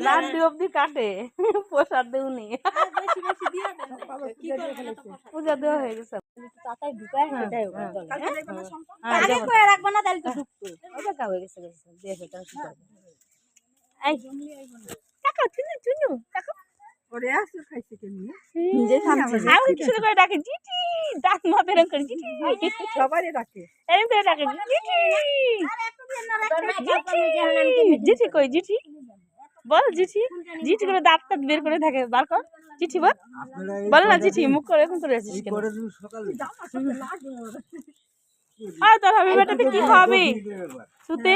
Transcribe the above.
লাড্ডু অব্দি কাটে প্রসাদ দেউনি পূজা দেওয়া হয়ে গেছে জিঠি কই জিঠি বল জিঠি জিঠি করে দাঁত টাত বের করে থাকে বার কর চিঠি বল বল না চিঠি মুখ করে এখন করে আছিস কেন আর তোর হবে বেটাতে কি খাওয়াবি শুতে